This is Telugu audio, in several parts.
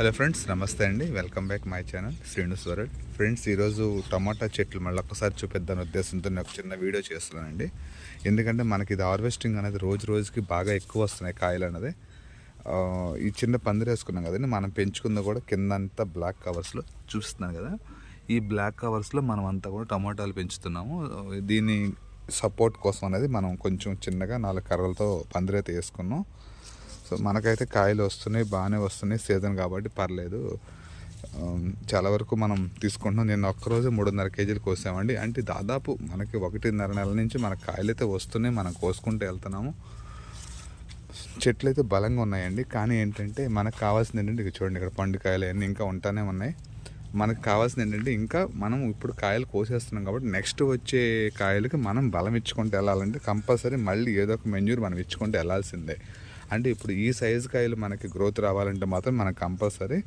హలో ఫ్రెండ్స్, నమస్తే అండి. Welcome back my channel Srinu's world. Friends, ఈరోజు టమాటా చెట్లు మళ్ళీ ఒక్కసారి చూపిద్దాని ఉద్దేశంతో నేను ఒక చిన్న వీడియో చేస్తున్నానండి. ఎందుకంటే మనకి ఇది హార్వెస్టింగ్ అనేది రోజు రోజుకి బాగా ఎక్కువ వస్తున్నాయి కాయలు అనేది. ఈ చిన్న పందిరి వేసుకున్నాం కదండి, మనం పెంచుకుంది కూడా కింద అంతా బ్లాక్ కవర్స్లో చూపిస్తున్నాను కదా. ఈ బ్లాక్ కవర్స్లో మనం అంతా కూడా టమాటాలు పెంచుతున్నాము. దీని సపోర్ట్ కోసం అనేది మనం కొంచెం చిన్నగా 4 కర్రలతో పందిరైతే వేసుకున్నాం. సో మనకైతే కాయలు వస్తున్నాయి, బాగానే వస్తున్నాయి, సీజన్ కాబట్టి పర్లేదు. చాలా వరకు మనం తీసుకుంటున్నాం. నేను ఒక్కరోజు 3.5 కేజీలు కోసామండి. అంటే దాదాపు మనకి 1.5 నెల నుంచి మన కాయలు అయితే వస్తున్నాయి, మనం కోసుకుంటూ వెళ్తున్నాము. చెట్లు అయితే బలంగా ఉన్నాయండి. కానీ ఏంటంటే మనకు కావాల్సింది ఏంటంటే, ఇక చూడండి, ఇక్కడ పండు కాయలు అన్నీ ఇంకా ఉంటానే ఉన్నాయి. మనకు కావాల్సింది ఏంటంటే, ఇంకా మనం ఇప్పుడు కాయలు కోసేస్తున్నాం కాబట్టి నెక్స్ట్ వచ్చే కాయలకి మనం బలం ఇచ్చుకుంటూ వెళ్ళాలంటే కంపల్సరీ మళ్ళీ ఏదో ఒక మెన్యూర్ మనం ఇచ్చుకుంటూ వెళ్ళాల్సిందే. అంటే ఇప్పుడు ఈ సైజు కాయలు మనకి గ్రోత్ రావాలంటే మాత్రం మనకు కంపల్సరీ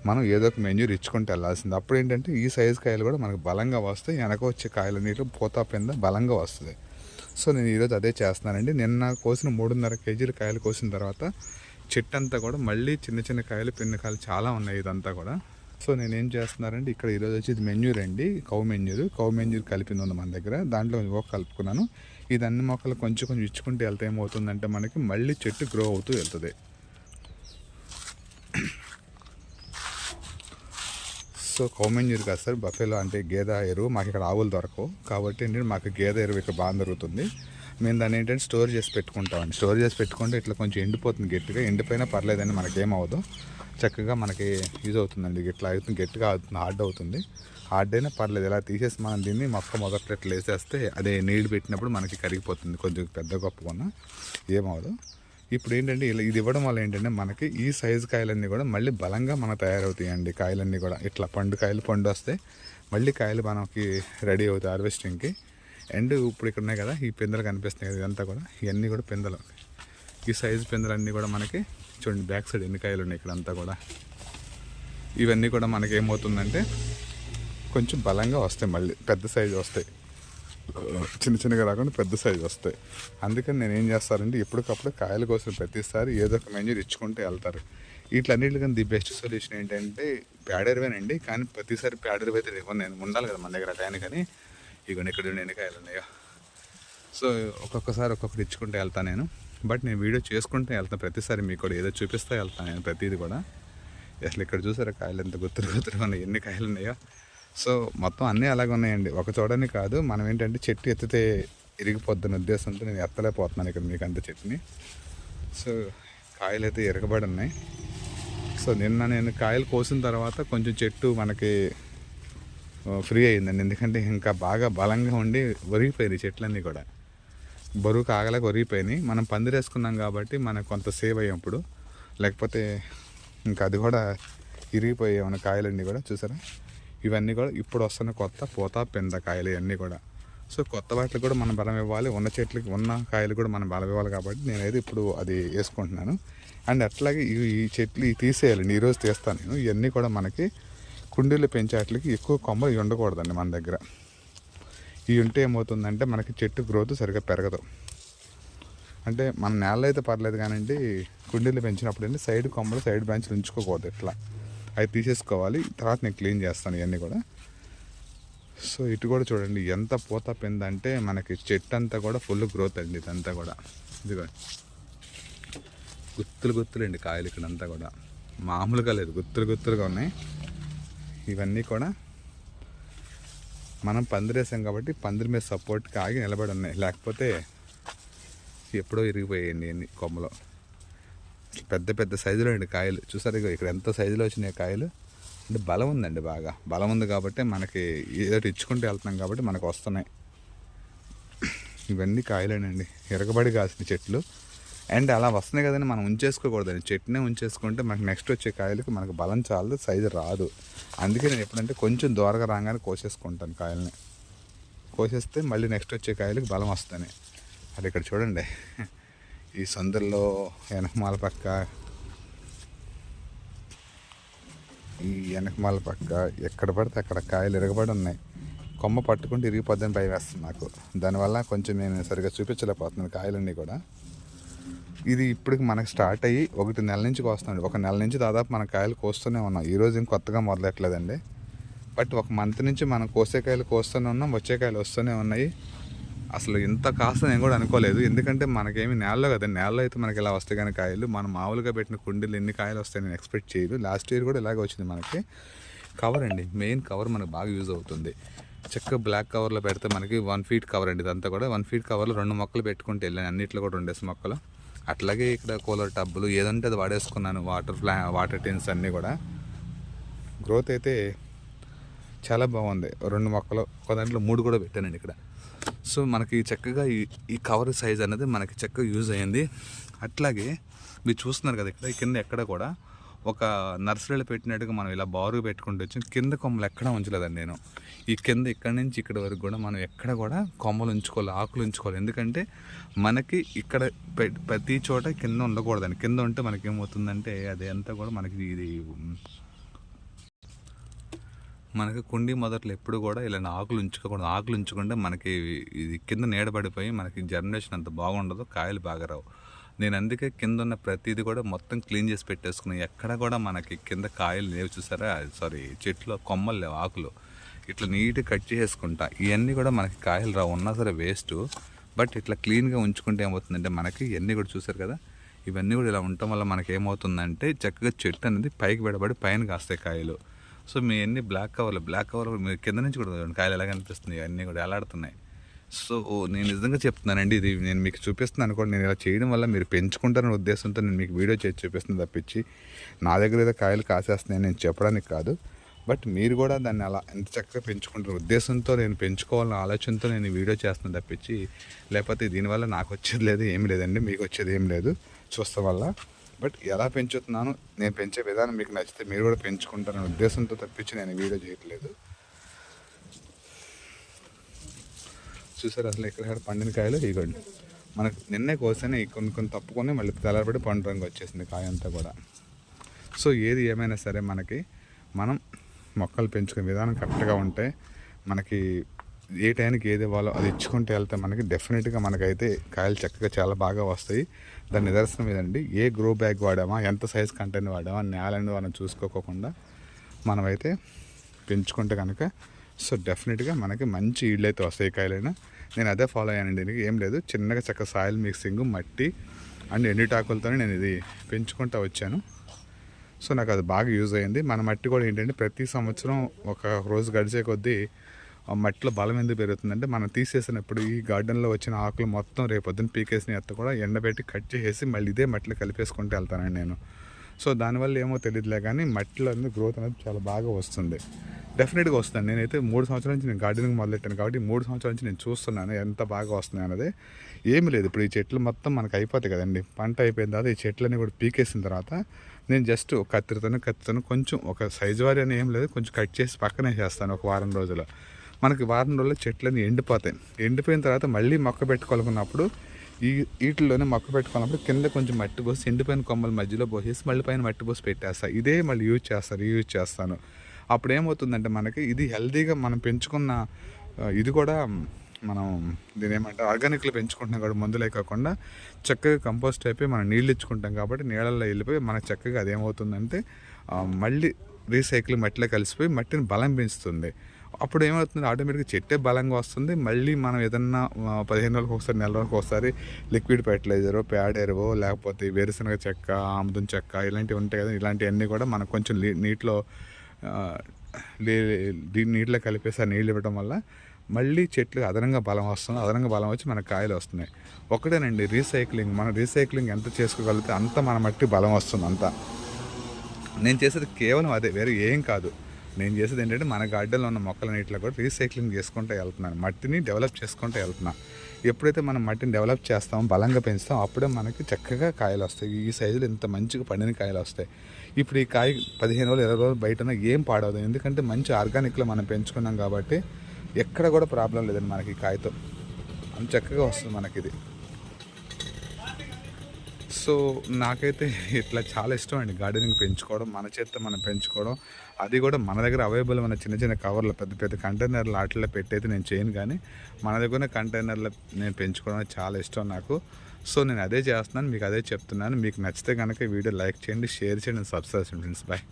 మనం ఏదో ఒక మెన్యూర్ ఇచ్చుకుంటూ వెళ్ళాల్సింది. అప్పుడు ఏంటంటే ఈ సైజు కాయలు కూడా మనకు బలంగా వస్తాయి, వెనక వచ్చే కాయలు నీళ్ళు పోతా కింద బలంగా వస్తుంది. సో నేను ఈరోజు అదే చేస్తున్నానండి. నిన్న కోసిన 3.5 కేజీల కాయలు కోసిన తర్వాత చెట్టు అంతా కూడా మళ్ళీ చిన్న చిన్న కాయలు, పిన్న కాయలు చాలా ఉన్నాయి ఇదంతా కూడా. సో నేనేం చేస్తున్నానంటే, ఇక్కడ ఈరోజు వచ్చి ఇది మెన్యూర్ అండి, కౌ మెన్యూర్ కలిపింది ఉంది మన దగ్గర. దాంట్లో కలుపుకున్నాను. ఇది అన్ని మొక్కలు కొంచెం కొంచెం ఇచ్చుకుంటూ వెళ్తే ఏమవుతుందంటే మనకి మళ్ళీ చెట్టు గ్రో అవుతూ వెళ్తుంది. సో కౌ మెన్యూర్ కాదు సార్, బఫెలో అంటే గేదె ఎరువు. మాకు ఇక్కడ ఆవులు దొరకవు కాబట్టి ఏంటంటే మాకు గేదె ఎరువు ఇక్కడ బాగా దొరుకుతుంది. మేము దాన్ని ఏంటంటే స్టోర్ చేసి పెట్టుకుంటామండి. స్టోర్ చేసి పెట్టుకుంటే ఇట్లా కొంచెం ఎండిపోతుంది, గట్టిగా ఎండిపోయినా పర్లేదండి, మనకేమవుదు, చక్కగా మనకి యూజ్ అవుతుందండి. ఇట్లా అవుతుంది, గట్టిగా అవుతుంది, హార్డ్ అవుతుంది. హార్డ్ అయినా పర్లేదు, ఇలా తీసేసి మనం దీన్ని మొక్క మొదట్లో ఇట్లా వేసేస్తే అదే నీళ్ళు పెట్టినప్పుడు మనకి కరిగిపోతుంది. కొంచెం పెద్ద గొప్పగా ఏమవుదు. ఇప్పుడు ఏంటంటే ఇది ఇవ్వడం వల్ల ఏంటంటే మనకి ఈ సైజు కాయలన్నీ కూడా మళ్ళీ బలంగా మనకు తయారవుతాయండి. కాయలన్నీ కూడా ఇట్లా పండు వస్తే మళ్ళీ కాయలు మనకి రెడీ అవుతాయి హార్వెస్టింగ్కి. అండ్ ఇప్పుడు ఇక్కడ ఉన్నాయి కదా, ఈ పిందెలు కనిపిస్తున్నాయి కదా, ఇదంతా కూడా ఇవన్నీ కూడా పిందెలు. ఈ సైజు పిందెలన్నీ కూడా మనకి చూడండి, బ్యాక్ సైడ్ ఎన్ని కాయలు ఉన్నాయి ఇక్కడ అంతా కూడా. ఇవన్నీ కూడా మనకి ఏమవుతుందంటే కొంచెం బలంగా వస్తాయి, మళ్ళీ పెద్ద సైజు వస్తాయి, చిన్న చిన్నగా రాకుండా పెద్ద సైజు వస్తాయి. అందుకని నేను ఏం చేస్తానంటే, ఎప్పటికప్పుడు కాయల కోసం ప్రతిసారి ఏదో ఒక మెన్యూర్ ఇచ్చుకుంటూ వెళ్తారు. వీటిలన్నిటికన్నా ది బెస్ట్ సొల్యూషన్ ఏంటంటే ప్యాడెరువేనండి. కానీ ప్రతిసారి ప్యాడెరువు అయితే ఇవ్వను నేను, ఉండాలి కదా మన దగ్గర టైం. కానీ ఇవన్నీ ఇక్కడ ఎన్ని కాయలు ఉన్నాయో. సో ఒక్కొక్కసారి ఒక్కొక్కటి ఇచ్చుకుంటూ వెళ్తాను నేను. బట్ నేను వీడియో చేసుకుంటూ వెళ్తాను ప్రతిసారి, మీకు కూడా ఏదో చూపిస్తూ వెళ్తాను నేను ప్రతిదీ కూడా. అసలు ఇక్కడ చూసారా కాయలు ఎంత గుత్తులుగా ఉన్నాయి, ఎన్ని కాయలు ఉన్నాయో. సో మొత్తం అన్నీ అలాగే ఉన్నాయండి, ఒక చూడని కాదు. మనం ఏంటంటే చెట్టు ఎత్తితే ఇరిగిపోద్దని ఉద్దేశంతో నేను ఎత్తలేకపోతున్నాను ఇక్కడ మీకు అంత చెట్టుని. సో కాయలు అయితే ఇరగబడి ఉన్నాయి. సో నిన్న నేను కాయలు కోసిన తర్వాత కొంచెం చెట్టు మనకి ఫ్రీ అయ్యిందండి. ఎందుకంటే ఇంకా బాగా బలంగా ఉండి ఒరిగిపోయినాయి చెట్లన్నీ కూడా, బరువు కాగలేక ఒరిగిపోయినాయి. మనం పందిరేసుకున్నాం కాబట్టి మనకు కొంత సేవ్ అయ్యాం ఇప్పుడు, లేకపోతే ఇంకా అది కూడా ఇరిగిపోయాయి మన కాయలన్నీ కూడా. చూసారా, ఇవన్నీ కూడా ఇప్పుడు వస్తున్న కొత్త పోతా పింద కాయలు ఇవన్నీ కూడా. సో కొత్త వాటికి కూడా మనం బలం ఇవ్వాలి, ఉన్న చెట్లకి ఉన్న కాయలు కూడా మనం బలం ఇవ్వాలి. కాబట్టి నేనైతే ఇప్పుడు అది వేసుకుంటున్నాను. అండ్ అట్లాగే ఈ చెట్లు తీసేయాలండి, ఈరోజు తీస్తాను నేను. ఇవన్నీ కూడా మనకి కుండీలు పెంచేట్లకి ఎక్కువ కొమ్మలు ఇవి ఉండకూడదండి మన దగ్గర. ఇవి ఉంటే ఏమవుతుందంటే మనకి చెట్టు గ్రోత్ సరిగ్గా పెరగదు. అంటే మన నేలలో అయితే పర్లేదు, కానివ్వండి కుండీలు పెంచినప్పుడు ఏంటి సైడ్ కొమ్మలు, సైడ్ బ్రాంచ్లు ఉంచుకోకూడదు. ఇట్లా అవి తీసేసుకోవాలి. తర్వాత నేను క్లీన్ చేస్తాను ఇవన్నీ కూడా. సో ఇటు కూడా చూడండి ఎంత పూత పిందంటే మనకి చెట్టు అంతా కూడా ఫుల్ గ్రోత్ అండి. ఇదంతా కూడా ఇదిగో గుత్తులండి కాయలు ఇక్కడంతా కూడా, మామూలుగా లేదు, గుత్తులుగా ఉన్నాయి. ఇవన్నీ కూడా మనం పందిరేసాం కాబట్టి పందిరి మీద సపోర్ట్కి ఆగి నిలబడి ఉన్నాయి, లేకపోతే ఎప్పుడో ఇరిగిపోయాయండి అన్ని కొమ్మలు. పెద్ద పెద్ద సైజులో అండి కాయలు. చూసారు ఇక్కడ ఎంత సైజులో వచ్చినాయి కాయలు. అంటే బలం ఉందండి, బాగా బలం ఉంది కాబట్టి మనకి ఏదో ఇచ్చుకుంటూ వెళ్తున్నాం కాబట్టి మనకు వస్తున్నాయి. ఇవన్నీ కాయలేనండి, ఎరగబడి కాసిన చెట్లు. అండ్ అలా వస్తున్నాయి కదండి, మనం ఉంచేసుకోకూడదండి. చెట్టునే ఉంచేసుకుంటే మనకి నెక్స్ట్ వచ్చే కాయలకి మనకు బలం చాలదు, సైజు రాదు. అందుకే నేను ఎప్పుడంటే కొంచెం దూరంగా రాగానే కోసేసుకుంటాను కాయల్ని. కోసేస్తే మళ్ళీ నెక్స్ట్ వచ్చే కాయలకి బలం వస్తాయి. అది ఇక్కడ చూడండి, ఈ సందుల్లో వెనకమాల పక్క ఎక్కడ పడితే అక్కడ కాయలు ఇరగబడి ఉన్నాయి. కొమ్మ పట్టుకుంటే ఇరిగిపోద్దని భయం వేస్తుంది నాకు. దానివల్ల కొంచెం నేను సరిగ్గా చూపించలేకపోతున్నాను కాయలన్నీ కూడా. ఇది ఇప్పటికి మనకు స్టార్ట్ అయ్యి 1 నెల నుంచి కోస్తున్నాండి. 1 నెల నుంచి దాదాపు మన కాయలు కోస్తూనే ఉన్నాం. ఈరోజు ఏం కొత్తగా మొదలెట్టలేదండి. బట్ 1 మంత్ నుంచి మనం కోసే కాయలు కోస్తూనే ఉన్నాం, వచ్చే కాయలు వస్తూనే ఉన్నాయి. అసలు ఇంత కాస్త నేను కూడా అనుకోలేదు. ఎందుకంటే మనకేమి నేలలో కదా, నేలలో అయితే మనకి ఇలా వస్తాయి కానీ కాయలు, మనం మామూలుగా పెట్టిన కుండీలు ఎన్ని కాయలు వస్తాయి నేను ఎక్స్పెక్ట్ చేయదు. లాస్ట్ ఇయర్ కూడా ఇలాగే వచ్చింది మనకి. కవర్ అండి, మెయిన్ కవర్ మనకు బాగా యూజ్ అవుతుంది. చక్కగా బ్లాక్ కవర్లో పెడితే మనకి 1 ఫీట్ కవర్ అండి. ఇదంతా కూడా 1 ఫీట్ కవర్లో 2 మొక్కలు పెట్టుకుంటే వెళ్ళాను, అన్నింటిలో కూడా 2 మొక్కలు. అట్లాగే ఇక్కడ కూలర్ టబ్బులు ఏదంటే అది వాడేసుకున్నాను. వాటర్ టిన్స్ అన్నీ కూడా. గ్రోత్ అయితే చాలా బాగుంది. 2 మొక్కలు, ఒక దాంట్లో 3 కూడా పెట్టానండి ఇక్కడ. సో మనకి చక్కగా ఈ కవర్ సైజ్ అనేది మనకి చక్కగా యూజ్ అయ్యింది. అట్లాగే మీరు చూస్తున్నారు కదా, ఇక్కడ కింద ఎక్కడ కూడా ఒక నర్సరీలో పెట్టినట్టుగా మనం ఇలా బారుగా పెట్టుకుంటూ వచ్చి కింద కొమ్మలు ఎక్కడ ఉంచలేదండి నేను. ఈ కింద ఇక్కడి నుంచి ఇక్కడ వరకు కూడా మనం ఎక్కడ కూడా కొమ్మలు ఉంచుకోవాలి, ఆకులు ఉంచుకోవాలి. ఎందుకంటే మనకి ఇక్కడ ప్రతి చోట కింద ఉండకూడదండి. కింద ఉంటే మనకి ఏమవుతుందంటే అది అంతా కూడా మనకి కుండీ మొదట్లో ఎప్పుడు కూడా ఇలా ఆకులు ఉంచుకోకూడదు. ఆకులు ఉంచుకుంటే మనకి ఇది కింద నీడబడిపోయి మనకి జర్మినేషన్ అంత బాగుండదు, కాయలు బాగా రావు. నేను అందుకే కింద ఉన్న ప్రతిదీ కూడా మొత్తం క్లీన్ చేసి పెట్టేసుకున్నాను. ఎక్కడ కూడా మనకి కింద కాయలు లేవు, చూసారా, చెట్లు కొమ్మలు లేవు, ఆకులు ఇట్లా నీట్గా కట్ చేసుకుంటా. ఇవన్నీ కూడా మనకి కాయలు రావు, ఉన్నా సరే వేస్ట్. బట్ ఇట్లా క్లీన్గా ఉంచుకుంటే ఏమవుతుందంటే మనకి ఇవన్నీ కూడా చూసారు కదా, ఇవన్నీ కూడా ఇలా ఉండటం వల్ల మనకి ఏమవుతుందంటే చక్కగా చెట్టు అనేది పైకి పెడబడి పైన కాస్తాయి కాయలు. సో మీ అన్ని బ్లాక్ కవర్ మీరు కింద నుంచి కూడా కాయలు ఎలా కనిపిస్తున్నాయి, అన్నీ కూడా ఎలాడుతున్నాయి. సో నేను నిజంగా చెప్తున్నానండి, ఇది నేను మీకు చూపిస్తున్నాను అనుకోండి. నేను ఇలా చేయడం వల్ల మీరు పెంచుకుంటారనే ఉద్దేశంతో నేను మీకు వీడియో చేసి చూపిస్తుంది తప్పించి నా దగ్గర ఏదో కాయలు కాసేస్తున్నాయి నేను చెప్పడానికి కాదు. బట్ మీరు కూడా దాన్ని అలా ఎంత చక్కగా పెంచుకుంటారు ఉద్దేశంతో నేను పెంచుకోవాలన్న ఆలోచనతో నేను వీడియో చేస్తున్నాను తప్పించి, లేకపోతే దీనివల్ల నాకు వచ్చేది లేదు, ఏమి లేదండి, మీకు వచ్చేది ఏం లేదు చూస్తాం వల్ల. బట్ ఎలా పెంచుతున్నాను, నేను పెంచే విధానం మీకు నచ్చితే మీరు కూడా పెంచుకుంటారనే ఉద్దేశంతో తప్పించి నేను వీడియో చేయట్లేదు. చూసారు అసలు ఇక్కడ పండిన కాయలు ఇగోండి, మనకు నిన్నే కోసనే కొన్ని తప్పుకొని మళ్ళీ తెల్లబడి పండు రంగు వచ్చేసింది కాయ అంతా కూడా. సో ఏది ఏమైనా సరే మనం మొక్కలు పెంచుకునే విధానం కరెక్ట్గా ఉంటే మనకి ఏ టైంకి ఏది ఇవ్వాలో అది ఇచ్చుకుంటే వెళ్తే మనకి డెఫినెట్గా మనకైతే కాయలు చక్కగా చాలా బాగా వస్తాయి. దాని నిదర్శనం ఏదండి, ఏ గ్రో బ్యాగ్ వాడామా, ఎంత సైజ్ కంటెంట్ వాడామా, నేలని మనం చూసుకోకుండా మనమైతే పెంచుకుంటే కనుక సో డెఫినెట్గా మనకి మంచి ఈల్డ్ అయితే వస్తాయి కాయలైనా. నేను అదే ఫాలో అయ్యానండి. దీనికి ఏం లేదు, చిన్నగా చక్కగా సాయిల్ మిక్సింగ్, మట్టి అండ్ ఎండుటాకులతోనే నేను ఇది పెంచుకుంటూ వచ్చాను. సో నాకు అది బాగా యూజ్ అయ్యింది. మన మట్టి కూడా ఏంటంటే ప్రతి సంవత్సరం ఒక రోజు గడిచే కొద్దీ మట్టిలో బలం ఎందుకు పెరుగుతుందంటే, మనం తీసేసినప్పుడు ఈ గార్డెన్లో వచ్చిన ఆకులు మొత్తం రేపొద్దున పీకేసిన ఎత్త కూడా ఎండబెట్టి కట్ చేసేసి మళ్ళీ ఇదే మట్టిలో కలిపేసుకుంటూ వెళ్తానండి నేను. సో దానివల్ల ఏమో తెలియదులే కానీ మట్టిలో అనేది గ్రోత్ అనేది చాలా బాగా వస్తుంది, డెఫినెట్గా వస్తుంది. నేనైతే 3 సంవత్సరాల నుంచి నేను గార్డెనింగ్ మొదలెట్టాను కాబట్టి 3 సంవత్సరాల నుంచి నేను చూస్తున్నాను ఎంత బాగా వస్తున్నాయి అనేది. ఏమి లేదు, ఇప్పుడు ఈ చెట్లు మొత్తం మనకు అయిపోతాయి కదండి, పంట అయిపోయిన తర్వాత ఈ చెట్లన్నీ కూడా పీకేసిన తర్వాత నేను జస్ట్ ఒక కత్తితోనే కొంచెం ఒక సైజు వారి అని ఏం లేదు, కొంచెం కట్ చేసి పక్కనే చేస్తాను. ఒక వారం రోజులు మనకి వారం రోజుల్లో చెట్లన్నీ ఎండిపోతాయి. ఎండిపోయిన తర్వాత మళ్ళీ మొక్క పెట్టుకోవాలనుకున్నప్పుడు వీటిల్లోనే మొక్క పెట్టుకున్నప్పుడు కింద కొంచెం మట్టి పోసి ఎండిపోయిన కొమ్మల మధ్యలో పోసేసి మళ్ళీ పైన మట్టి పోసి పెట్టేస్తాను. ఇదే మళ్ళీ రీయూజ్ చేస్తాను. అప్పుడు ఏమవుతుందంటే మనకి ఇది హెల్తీగా మనం పెంచుకున్న ఇది కూడా మనం దీని ఏమంటారు ఆర్గానిక్లో పెంచుకుంటున్నాం కాబట్టి మందులే కాకుండా చక్కగా కంపోస్ట్ అయిపోయి మనం నీళ్ళు ఇచ్చుకుంటాం కాబట్టి నీళ్ళల్లో వెళ్ళిపోయి మనకు చక్కగా అదేమవుతుందంటే మళ్ళీ రీసైకిల్ మట్టిలో కలిసిపోయి మట్టిని బలం పెంచుతుంది. అప్పుడు ఏమవుతుంది, ఆటోమేటిక్గా చెట్టే బలంగా వస్తుంది. మళ్ళీ మనం ఏదన్నా 15 రోజులకు ఒకసారి, నెల రోజులకు ఒకసారి లిక్విడ్ ఫెర్టిలైజరో, ప్యాడ్ ఎరువో, లేకపోతే వేరుశనగ చెక్క, ఆముదం చెక్క ఇలాంటివి ఉంటాయి కదా, ఇలాంటివన్నీ కూడా మనం కొంచెం నీటిలో కలిపేసి ఆ నీళ్ళు ఇవ్వడం వల్ల మళ్ళీ చెట్లు అదనంగా బలం వస్తుంది. అదనంగా బలం వచ్చి మనకు కాయలు వస్తున్నాయి. ఒకటేనండి రీసైక్లింగ్, మనం రీసైక్లింగ్ ఎంత చేసుకోగలిగితే అంత మన మట్టి బలం వస్తుంది. అంతా నేను చేసేది కేవలం అదే, వేరే ఏం కాదు. నేను చేసేది ఏంటంటే మన గార్డెన్లో ఉన్న మొక్కలన్నింటిలో కూడా రీసైక్లింగ్ చేసుకుంటూ వెళ్తున్నాను, మట్టిని డెవలప్ చేసుకుంటూ వెళ్తున్నాను. ఎప్పుడైతే మనం మట్టిని డెవలప్ చేస్తామో, బలంగా పెంచుతామో, అప్పుడే మనకి చక్కగా కాయలు వస్తాయి. ఈ సైజులో ఇంత మంచిగా పండిన కాయలు వస్తాయి. ఇప్పుడు ఈ కాయ 15 రోజులు 20 రోజులు బయట ఏం పాడవదు, ఎందుకంటే మంచి ఆర్గానిక్లో మనం పెంచుకున్నాం కాబట్టి ఎక్కడ కూడా ప్రాబ్లం లేదండి మనకి ఈ కాయతో. అంత చక్కగా వస్తుంది మనకి ఇది. సో నాకైతే ఇట్లా చాలా ఇష్టం అండి గార్డెనింగ్ పెంచుకోవడం, మన చేత మనం పెంచుకోవడం. అది కూడా మన దగ్గర అవైలబుల్ ఉన్న చిన్న చిన్న కవర్లు, పెద్ద పెద్ద కంటైనర్లు వాటిల్లో పెట్టయితే నేను చేయను, కానీ మన దగ్గర కంటైనర్లో నేను పెంచుకోవడం చాలా ఇష్టం నాకు. సో నేను అదే చేస్తున్నాను, మీకు అదే చెప్తున్నాను. మీకు నచ్చితే కనుక ఈ వీడియో లైక్ చేయండి, షేర్ చేయండి, సబ్స్క్రైబ్ చేయండి ఫ్రెండ్స్. బాయ్.